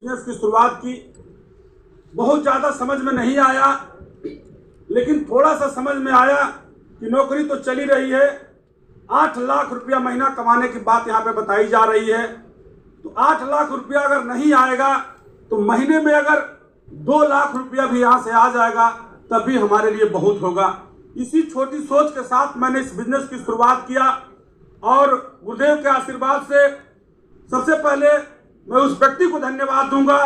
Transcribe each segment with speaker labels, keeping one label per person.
Speaker 1: Business की शुरुआत की, बहुत ज़्यादा समझ में नहीं आया, लेकिन थोड़ा सा समझ में आया कि नौकरी तो चली रही है। 8 लाख रुपया महीना कमाने की बात यहाँ पे बताई जा रही है। तो 8 लाख रुपया अगर नहीं आएगा तो महीने में अगर 2 लाख रुपया भी यहाँ से आ जाएगा तब भी हमारे लिए बहुत होगा। इसी छोटी सोच के साथ मैंने इस बिजनेस की शुरुआत किया और गुरुदेव के आशीर्वाद से सबसे पहले मैं उस व्यक्ति को धन्यवाद दूंगा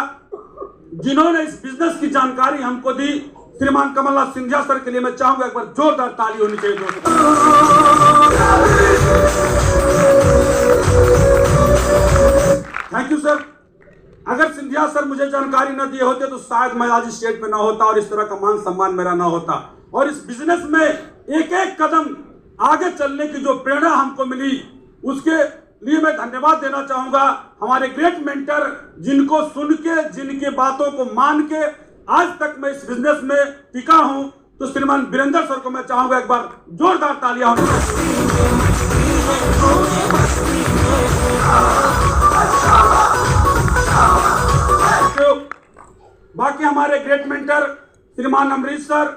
Speaker 1: जिन्होंने इस बिजनेस की जानकारी हमको दी। श्रीमान कमलनाथ सिंधिया सर के लिए मैं चाहूंगा एक बार जोरदार ताली होनी चाहिए दोस्तों। Thank you sir. अगर सिंधिया सर मुझे जानकारी न दिए होते तो शायद मैं आज स्टेज पे ना होता और इस तरह का मान सम्मान मेरा ना होता। और इस बिजनेस में एक एक कदम आगे चलने की जो प्रेरणा हमको मिली उसके लिए मैं धन्यवाद देना चाहूंगा हमारे ग्रेट मेंटर, जिनको सुन के, जिनके बातों को मान के आज तक मैं इस बिजनेस में टिका हूं। तो श्रीमान वीरेंद्र सर को मैं चाहूंगा एक बार जोरदार तालियां होनी चाहिए। बाकी हमारे ग्रेट मेंटर श्रीमान अमरीश सर,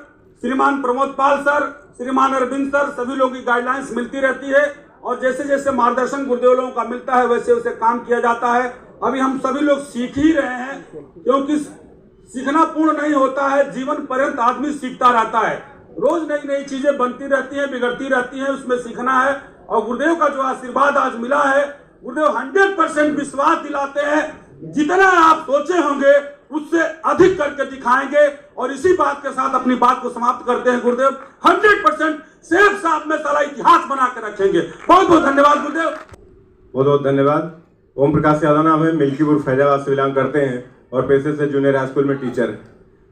Speaker 1: श्रीमान प्रमोद पाल सर, श्रीमान अरविंद सर, सभी लोगों की गाइडलाइंस मिलती रहती है और जैसे जैसे मार्गदर्शन गुरुदेव लोगों का मिलता है वैसे वैसे काम किया जाता है। अभी हम सभी लोग सीख ही रहे हैं, क्योंकि सीखना पूर्ण नहीं होता है, जीवन पर्यंत आदमी सीखता रहता है। रोज नई नई चीजें बनती रहती हैं, बिगड़ती रहती हैं, उसमें सीखना है। और गुरुदेव का जो आशीर्वाद आज मिला है, गुरुदेव 100% विश्वास दिलाते हैं, जितना आप सोचे होंगे उससे अधिक करके दिखाएंगे। और इसी बात के साथ अपनी बात को समाप्त करते हैं। गुरुदेव 100% सेफ साहब में सारा इतिहास बना के रखेंगे। बहुत बहुत धन्यवाद गुरुदेव।
Speaker 2: बहुत बहुत धन्यवाद। ओम प्रकाश यादव नाम है, मिल्कीपुर फैजाबाद से बिलोंग करते हैं और पेशे से जूनियर हाई स्कूल में टीचर है।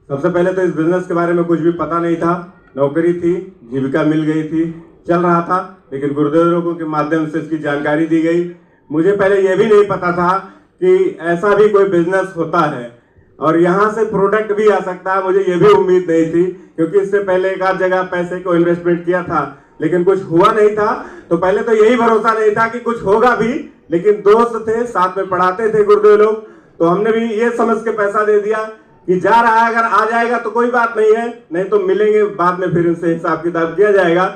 Speaker 2: सबसे पहले तो इस बिजनेस के बारे में कुछ भी पता नहीं था। नौकरी थी, जीविका मिल गई थी, चल रहा था, लेकिन गुरुदेव लोगों के माध्यम से इसकी जानकारी दी गई। मुझे पहले यह भी नहीं पता था कि ऐसा भी कोई बिजनेस होता है और यहाँ से प्रोडक्ट भी आ सकता है। मुझे ये भी उम्मीद नहीं थी, क्योंकि इससे पहले एक आध जगह पैसे को इन्वेस्टमेंट किया था लेकिन कुछ हुआ नहीं था। तो पहले तो यही भरोसा नहीं था कि कुछ होगा भी, लेकिन दोस्त थे, साथ में पढ़ाते थे गुरुदेव लोग, तो हमने भी ये समझ के पैसा दे दिया कि जा रहा है, अगर आ जाएगा तो कोई बात नहीं है, नहीं तो मिलेंगे बाद में, फिर इनसे हिसाब किताब किया जाएगा।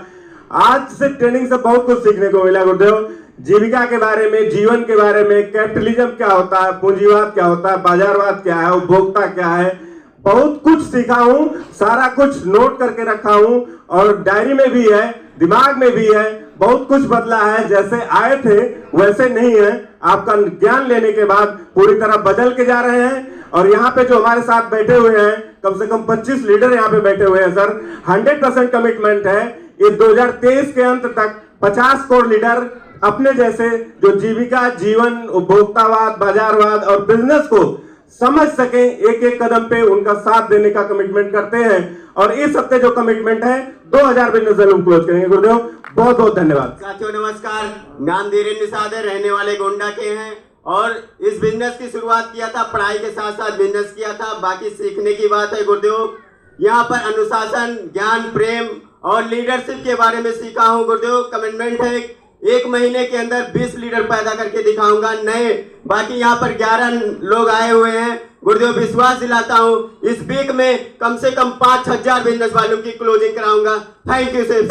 Speaker 2: आज से ट्रेनिंग से बहुत कुछ सीखने को मिला गुरुदेव, जीविका के बारे में, जीवन के बारे में, कैपिटलिज्म क्या होता है, पूंजीवाद क्या होता है, बाजारवाद क्या है, उपभोक्ता क्या है, बहुत कुछ सीखा हूँ। सारा कुछ नोट करके रखा हूँ और डायरी में भी है, दिमाग में भी है। बहुत कुछ बदला है, जैसे आए थे वैसे नहीं है। आपका ज्ञान लेने के बाद पूरी तरह बदल के जा रहे हैं। और यहाँ पे जो हमारे साथ बैठे हुए हैं, कम से कम 25 लीडर यहाँ पे बैठे हुए हैं सर। 100% कमिटमेंट है ये 2023 के अंत तक 50 करोड़ लीडर अपने जैसे जो जीविका, जीवन, उपभोक्तावाद, बाजारवाद और बिजनेस को समझ सके, एक एक कदम पे उनका साथ देने का कमिटमेंट करते हैं। और इस हफ्ते जो कमिटमेंट है 2000 बिजनेस हम क्लोज करेंगे। गुरुदेव बहुत बहुत धन्यवाद।
Speaker 3: साथियों नमस्कार, नाम धीरेन्द्र सादे, रहने वाले गोंडा के हैं और इस बिजनेस की शुरुआत किया था, पढ़ाई के साथ साथ बिजनेस किया था। बाकी सीखने की बात है गुरुदेव, यहाँ पर अनुशासन, ज्ञान, प्रेम और लीडरशिप के बारे में सीखा हूँ गुरुदेव। कमिटमेंट है 1 महीने के अंदर 20 लीडर पैदा करके दिखाऊंगा नए। बाकी यहाँ पर 11 लोग आए हुए हैं गुरुदेव, विश्वास दिलाता हूँ इस वीक में कम से कम 5000 बिजनेस वालों की क्लोजिंग कराऊंगा। Thank you sir.